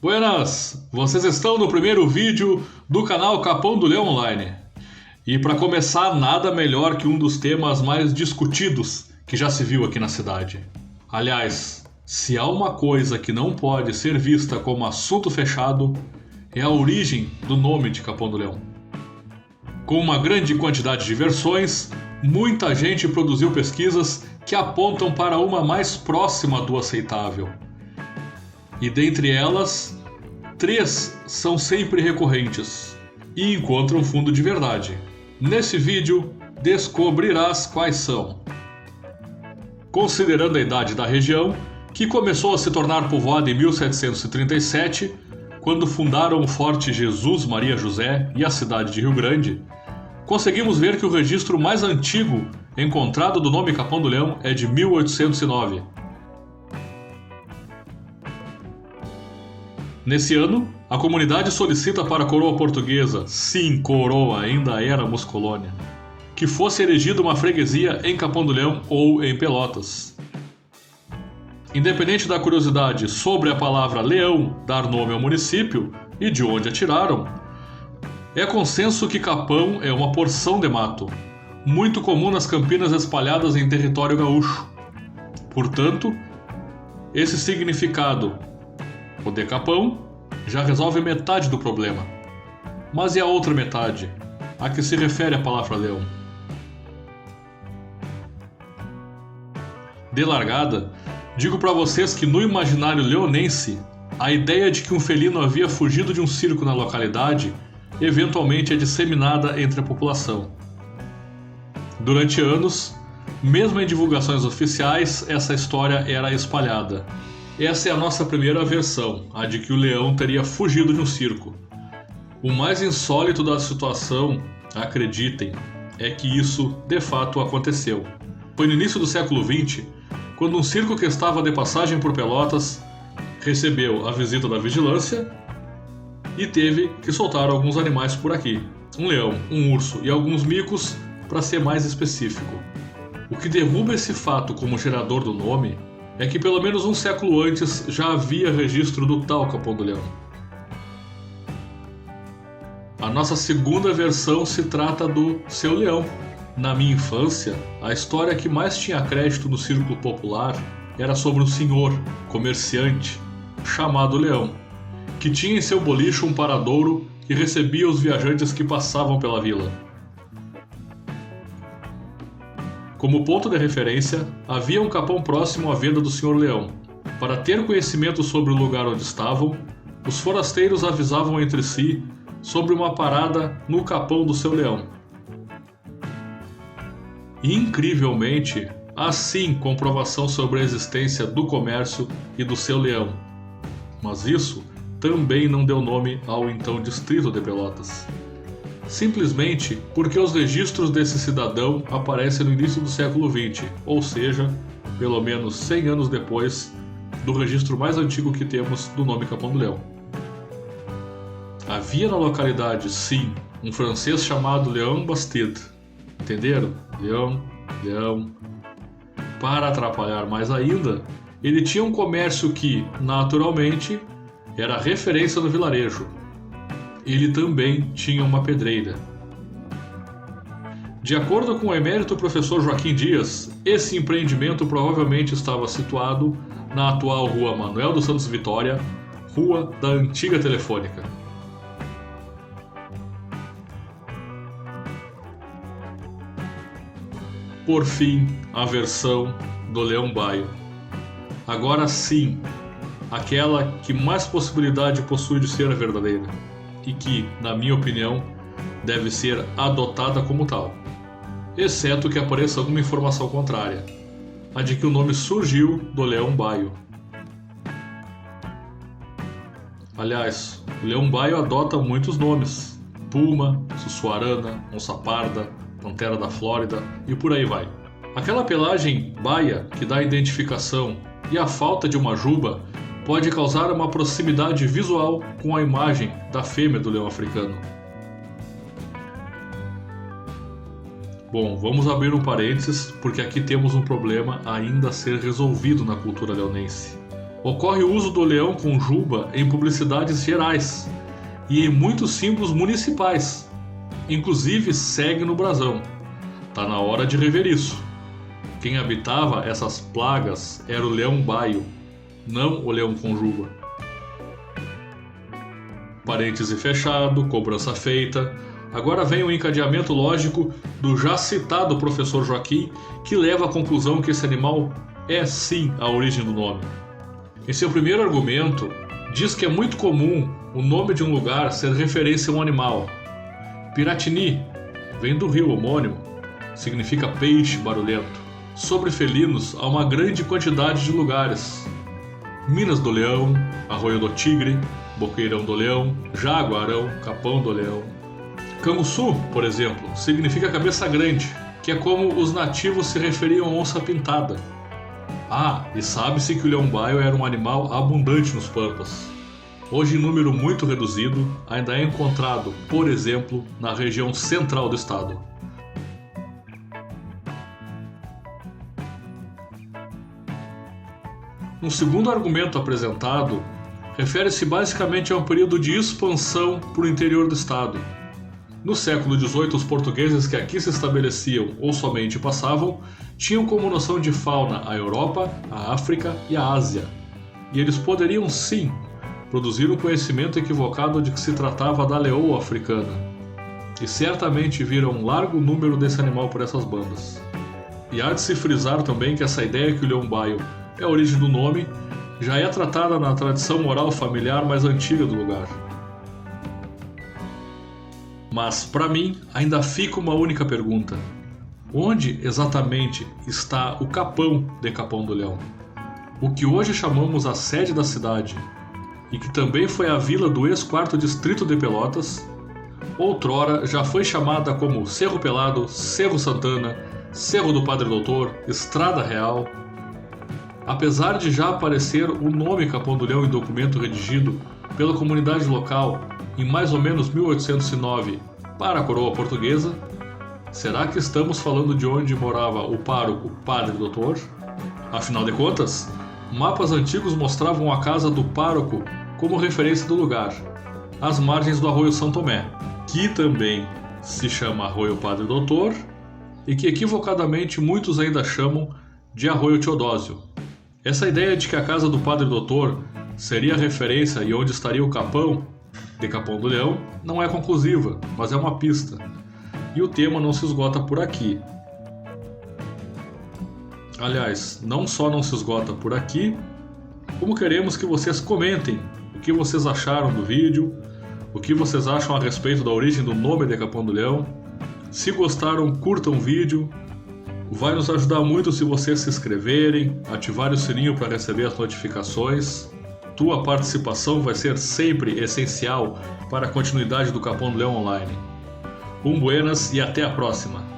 Buenas! Vocês estão no primeiro vídeo do canal Capão do Leão Online. E para começar, nada melhor que um dos temas mais discutidos que já se viu aqui na cidade. Aliás, se há uma coisa que não pode ser vista como assunto fechado, é a origem do nome de Capão do Leão. Com uma grande quantidade de versões, muita gente produziu pesquisas que apontam para uma mais próxima do aceitável. E dentre elas, 3 são sempre recorrentes e encontram fundo de verdade. Nesse vídeo, descobrirás quais são. Considerando a idade da região, que começou a se tornar povoada em 1737, quando fundaram o Forte Jesus Maria José e a cidade de Rio Grande, conseguimos ver que o registro mais antigo encontrado do nome Capão do Leão é de 1809. Nesse ano, a comunidade solicita para a coroa portuguesa, sim, coroa, ainda éramos colônia, que fosse erigida uma freguesia em Capão do Leão ou em Pelotas. Independente da curiosidade sobre a palavra leão dar nome ao município e de onde a tiraram, é consenso que Capão é uma porção de mato, muito comum nas campinas espalhadas em território gaúcho. Portanto, esse significado, o de Capão, já resolve metade do problema. Mas e a outra metade, a que se refere à palavra leão? De largada, digo para vocês que no imaginário leonense, a ideia de que um felino havia fugido de um circo na localidade eventualmente é disseminada entre a população. Durante anos, mesmo em divulgações oficiais, essa história era espalhada. Essa é a nossa primeira versão, a de que o leão teria fugido de um circo. O mais insólito da situação, acreditem, é que isso de fato aconteceu. Foi no início do século XX, quando um circo que estava de passagem por Pelotas recebeu a visita da vigilância e teve que soltar alguns animais por aqui. Um leão, um urso e alguns micos, para ser mais específico. O que derruba esse fato como gerador do nome é que pelo menos um século antes já havia registro do tal Capão do Leão. A nossa segunda versão se trata do Seu Leão. Na minha infância, a história que mais tinha crédito no círculo popular era sobre um senhor, comerciante, chamado Leão, que tinha em seu bolicho um paradouro que recebia os viajantes que passavam pela vila. Como ponto de referência, havia um capão próximo à venda do Sr. Leão. Para ter conhecimento sobre o lugar onde estavam, os forasteiros avisavam entre si sobre uma parada no capão do Seu Leão. E, incrivelmente, há sim comprovação sobre a existência do comércio e do Seu Leão. Mas isso também não deu nome ao então distrito de Pelotas. Simplesmente porque os registros desse cidadão aparecem no início do século XX, ou seja, pelo menos 100 anos depois do registro mais antigo que temos do nome Capão do Leão. Havia na localidade, sim, um francês chamado Léon Bastide. Entenderam? Leão. Para atrapalhar mais ainda, ele tinha um comércio que, naturalmente, era referência no vilarejo. Ele também tinha uma pedreira. De acordo com o emérito professor Joaquim Dias, esse empreendimento provavelmente estava situado na atual Rua Manuel dos Santos Vitória, Rua da Antiga Telefônica. Por fim, a versão do Leão Baio. Agora sim, aquela que mais possibilidade possui de ser a verdadeira e que, na minha opinião, deve ser adotada como tal, exceto que apareça alguma informação contrária, a de que o nome surgiu do Leão Baio. Aliás, o Leão Baio adota muitos nomes: puma, sussuarana, onça parda, pantera da Flórida e por aí vai. Aquela pelagem baia que dá identificação e a falta de uma juba pode causar uma proximidade visual com a imagem da fêmea do leão africano. Bom, vamos abrir um parênteses porque aqui temos um problema ainda a ser resolvido na cultura leonense. Ocorre o uso do leão com juba em publicidades gerais e em muitos símbolos municipais, inclusive segue no brasão. Tá na hora de rever isso. Quem habitava essas plagas era o leão baio, não o leão com juba. Parêntese fechado, cobrança feita. Agora vem o encadeamento lógico do já citado professor Joaquim, que leva à conclusão que esse animal é sim a origem do nome. Em seu primeiro argumento, diz que é muito comum o nome de um lugar ser referência a um animal. Piratini vem do rio homônimo, significa peixe barulhento. Sobre felinos, há uma grande quantidade de lugares. Minas do Leão, Arroio do Tigre, Boqueirão do Leão, Jaguarão, Capão do Leão. Canguçu, por exemplo, significa cabeça grande, que é como os nativos se referiam à onça pintada. E sabe-se que o leão-baio era um animal abundante nos pampas. Hoje em número muito reduzido, ainda é encontrado, por exemplo, na região central do estado. Um segundo argumento apresentado refere-se basicamente a um período de expansão para o interior do estado. No século XVIII, os portugueses que aqui se estabeleciam ou somente passavam tinham como noção de fauna a Europa, a África e a Ásia. E eles poderiam sim produzir um conhecimento equivocado de que se tratava da leoa africana. E certamente viram um largo número desse animal por essas bandas. E há de se frisar também que essa ideia que o leão-baio é a origem do nome já é tratada na tradição oral familiar mais antiga do lugar. Mas, para mim, ainda fica uma única pergunta. Onde exatamente está o Capão de Capão do Leão? O que hoje chamamos a sede da cidade, e que também foi a vila do ex-4º distrito de Pelotas, outrora já foi chamada como Cerro Pelado, Cerro Santana, Cerro do Padre Doutor, Estrada Real. Apesar de já aparecer o nome Capão do Leão em documento redigido pela comunidade local em mais ou menos 1809 para a coroa portuguesa, será que estamos falando de onde morava o pároco Padre Doutor? Afinal de contas, mapas antigos mostravam a casa do pároco como referência do lugar, às margens do Arroio São Tomé, que também se chama Arroio Padre Doutor e que equivocadamente muitos ainda chamam de Arroio Teodósio. Essa ideia de que a casa do Padre Doutor seria a referência e onde estaria o Capão de Capão do Leão não é conclusiva, mas é uma pista. E o tema não se esgota por aqui. Aliás, não só não se esgota por aqui, como queremos que vocês comentem o que vocês acharam do vídeo, o que vocês acham a respeito da origem do nome de Capão do Leão. Se gostaram, curtam o vídeo. Vai nos ajudar muito se vocês se inscreverem, ativarem o sininho para receber as notificações. Tua participação vai ser sempre essencial para a continuidade do Capão do Leão Online. Buenas e até a próxima!